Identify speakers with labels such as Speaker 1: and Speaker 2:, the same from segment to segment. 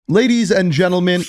Speaker 1: Ladies and gentlemen,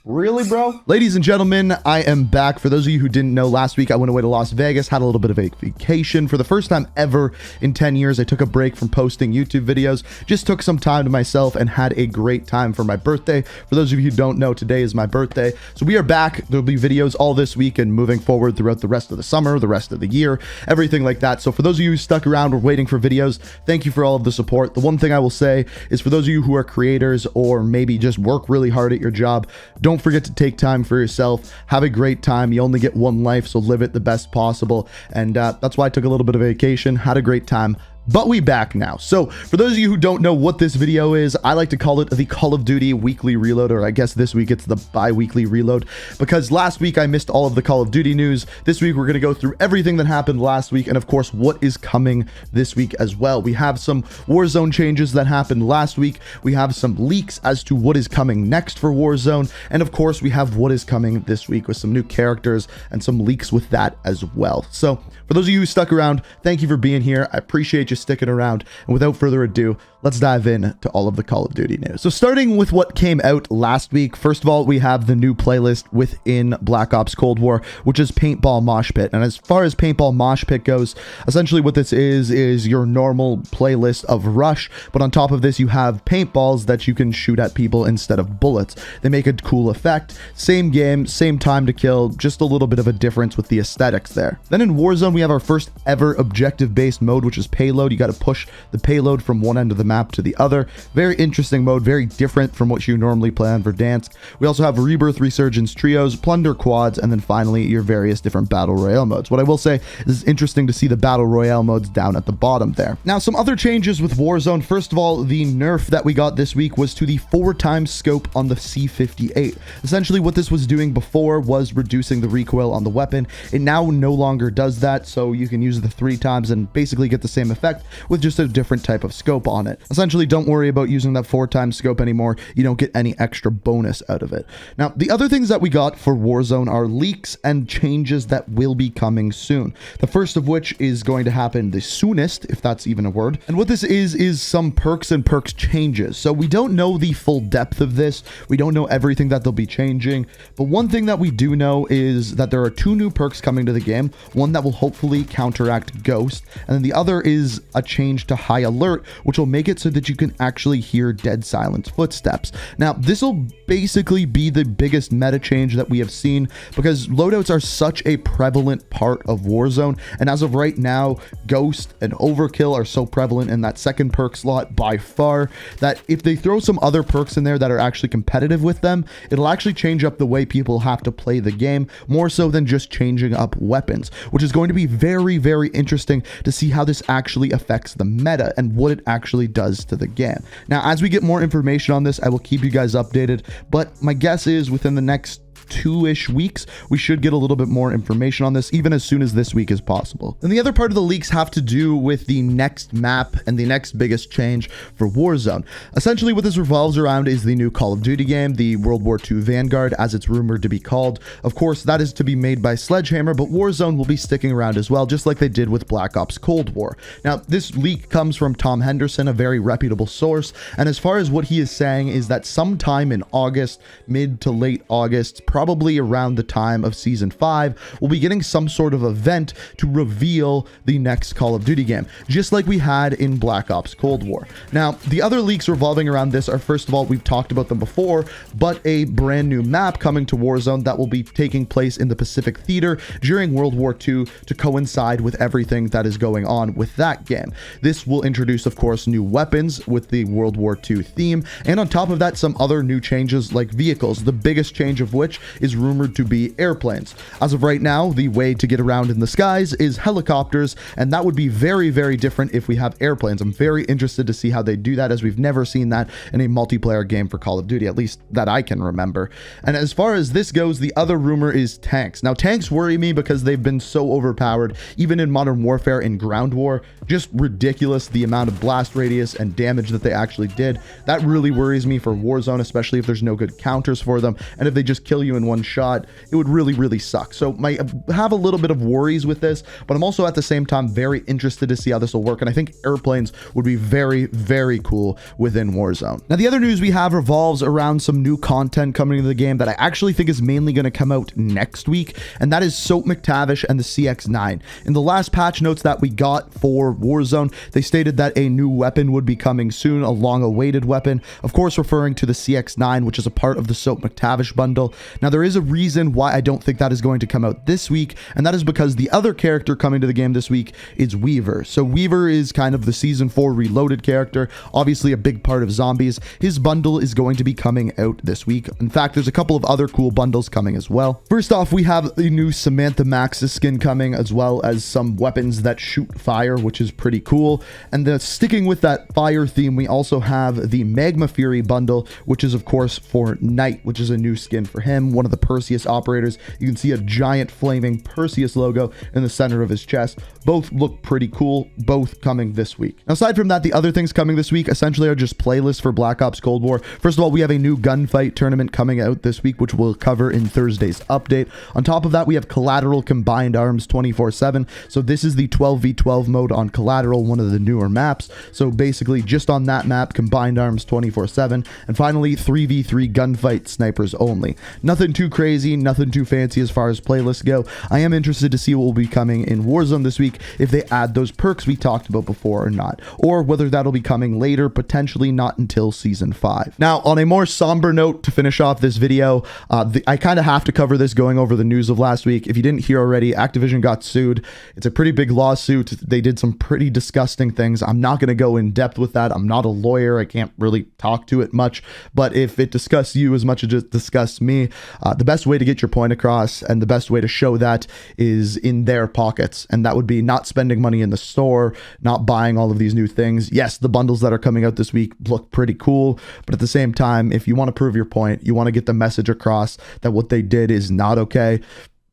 Speaker 1: really, bro? Ladies and gentlemen, I am back. For those of you who didn't know, last week I went away to Las Vegas, had a little bit of a vacation. For the first time ever in 10 years, I took a break from posting YouTube videos, just took some time to myself and had a great time for my birthday. For those of you who don't know, today is my birthday. So we are back. There'll be videos all this week and moving forward throughout the rest of the summer, the rest of the year, everything like that. So for those of you who stuck around or waiting for videos, thank you for all of the support. The one thing I will say is for those of you who are creators or maybe just work really hard at your job, don't forget to take time for yourself. Have a great time. You only get one life, so live it the best possible. And that's why I took a little bit of vacation, had a great time. But we back now. So for those of you who don't know what this video is, I like to call it the Call of Duty weekly reload, or I guess this week it's the bi-weekly reload, because last week I missed all of the Call of Duty news. This week we're going to go through everything that happened last week and of course what is coming this week as well. We have some Warzone changes that happened last week. We have some leaks as to what is coming next for Warzone, and of course we have what is coming this week with some new characters and some leaks with that as well. So for those of you who stuck around, thank you for being here. I appreciate you sticking around, and without further ado, let's dive in to all of the Call of Duty news. So starting with what came out last week, first of all, we have the new playlist within Black Ops Cold War, which is Paintball Mosh Pit. And as far as Paintball Mosh Pit goes, essentially what this is your normal playlist of Rush, but on top of this, you have paintballs that you can shoot at people instead of bullets. They make a cool effect. Same game, same time to kill, just a little bit of a difference with the aesthetics there. Then in Warzone, we have our first ever objective-based mode, which is payload. You got to push the payload from one end of the map to the other. Very interesting mode, very different from what you normally play on Verdansk. We also have Rebirth, Resurgence, Trios, Plunder, Quads, and then finally your various different Battle Royale modes. What I will say is it's interesting to see the Battle Royale modes down at the bottom there. Now, some other changes with Warzone. First of all, the nerf that we got this week was to the 4x scope on the C58. Essentially, what this was doing before was reducing the recoil on the weapon. It now no longer does that, so you can use the 3x and basically get the same effect with just a different type of scope on it. Essentially, don't worry about using that 4x scope anymore. You don't get any extra bonus out of it. Now, the other things that we got for Warzone are leaks and changes that will be coming soon. The first of which is going to happen the soonest, if that's even a word. And what this is some perks and perks changes. So we don't know the full depth of this. We don't know everything that they'll be changing. But one thing that we do know is that there are 2 new perks coming to the game. One that will hopefully counteract Ghost, and then the other is a change to High Alert, which will make it so that you can actually hear dead silence footsteps. Now, this will basically be the biggest meta change that we have seen because loadouts are such a prevalent part of Warzone, and as of right now, Ghost and Overkill are so prevalent in that second perk slot by far that if they throw some other perks in there that are actually competitive with them, it'll actually change up the way people have to play the game, more so than just changing up weapons, which is going to be very, very interesting to see how this actually affects the meta and what it actually does to the game. Now, as we get more information on this, I will keep you guys updated, but my guess is within the next 2-ish weeks, we should get a little bit more information on this, even as soon as this week is possible. And the other part of the leaks have to do with the next map and the next biggest change for Warzone. Essentially, what this revolves around is the new Call of Duty game, the World War II Vanguard, as it's rumored to be called. Of course, that is to be made by Sledgehammer, but Warzone will be sticking around as well, just like they did with Black Ops Cold War. Now, this leak comes from Tom Henderson, a very reputable source, and as far as what he is saying is that sometime in August, mid to late August, probably around the time of Season 5, we'll be getting some sort of event to reveal the next Call of Duty game, just like we had in Black Ops Cold War. Now, the other leaks revolving around this are, first of all, we've talked about them before, but a brand new map coming to Warzone that will be taking place in the Pacific Theater during World War II to coincide with everything that is going on with that game. This will introduce, of course, new weapons with the World War II theme, and on top of that, some other new changes like vehicles, the biggest change of which is rumored to be airplanes. As of right now, the way to get around in the skies is helicopters, and that would be very, very different if we have airplanes. I'm very interested to see how they do that, as we've never seen that in a multiplayer game for Call of Duty, at least that I can remember. And as far as this goes, the other rumor is tanks. Now, tanks worry me because they've been so overpowered, even in Modern Warfare and Ground War. Just ridiculous, the amount of blast radius and damage that they actually did. That really worries me for Warzone, especially if there's no good counters for them, and if they just kill you in one shot, it would really, really suck. So I have a little bit of worries with this, but I'm also at the same time very interested to see how this will work. And I think airplanes would be very, very cool within Warzone. Now, the other news we have revolves around some new content coming into the game that I actually think is mainly going to come out next week, and that is Soap McTavish and the CX-9. In the last patch notes that we got for Warzone, they stated that a new weapon would be coming soon, a long-awaited weapon, of course referring to the CX-9, which is a part of the Soap McTavish bundle. Now, there is a reason why I don't think that is going to come out this week, and that is because the other character coming to the game this week is Weaver. So Weaver is kind of the Season 4 reloaded character, obviously a big part of zombies. His bundle is going to be coming out this week. In fact, there's a couple of other cool bundles coming as well. First off, we have the new Samantha Max's skin coming, as well as some weapons that shoot fire, which is pretty cool. And sticking with that fire theme, we also have the Magma Fury bundle, which is of course for Knight, which is a new skin for him, one of the Perseus operators. You can see a giant flaming Perseus logo in the center of his chest. Both look pretty cool, both coming this week. Now, aside from that, the other things coming this week essentially are just playlists for Black Ops Cold War. First of all, we have a new gunfight tournament coming out this week, which we'll cover in Thursday's update. On top of that, we have Collateral Combined Arms 24/7. So this is the 12v12 mode on Collateral, one of the newer maps. So basically just on that map, Combined Arms 24/7. And finally, 3v3 gunfight snipers only. Nothing too crazy, nothing too fancy as far as playlists go. I am interested to see what will be coming in Warzone this week, if they add those perks we talked about before or not, or whether that'll be coming later, potentially not until Season 5. Now, on a more somber note to finish off this video, I kind of have to cover this going over the news of last week. If you didn't hear already, Activision got sued. It's a pretty big lawsuit. They did some pretty disgusting things. I'm not going to go in depth with that. I'm not a lawyer. I can't really talk to it much, but if it disgusts you as much as it disgusts me, the best way to get your point across and the best way to show that is in their pockets, and that would be not spending money in the store, not buying all of these new things. Yes, the bundles that are coming out this week look pretty cool, but at the same time, if you want to prove your point, you want to get the message across that what they did is not okay,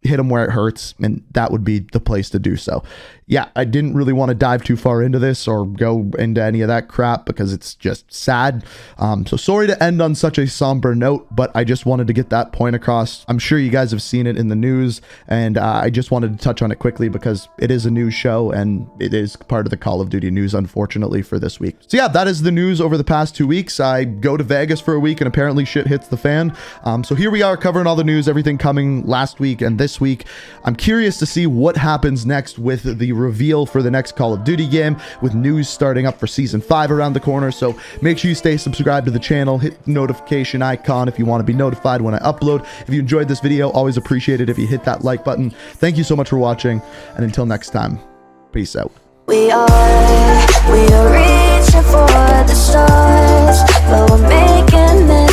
Speaker 1: hit them where it hurts, and that would be the place to do so. Yeah, I didn't really want to dive too far into this or go into any of that crap because it's just sad. So sorry to end on such a somber note, but I just wanted to get that point across. I'm sure you guys have seen it in the news, and I just wanted to touch on it quickly because it is a news show and it is part of the Call of Duty news, unfortunately, for this week. So yeah, that is the news over the past 2 weeks. I go to Vegas for a week and apparently shit hits the fan. So here we are covering all the news, everything coming last week and this week. I'm curious to see what happens next with the reveal for the next Call of Duty game, with news starting up for Season 5 around the corner. So make sure you stay subscribed to the channel, hit the notification icon if you want to be notified when I upload. If you enjoyed this video, always appreciate it if you hit that like button. Thank you so much for watching, and until next time, peace out.
Speaker 2: We are reaching for the stars, but we're making it.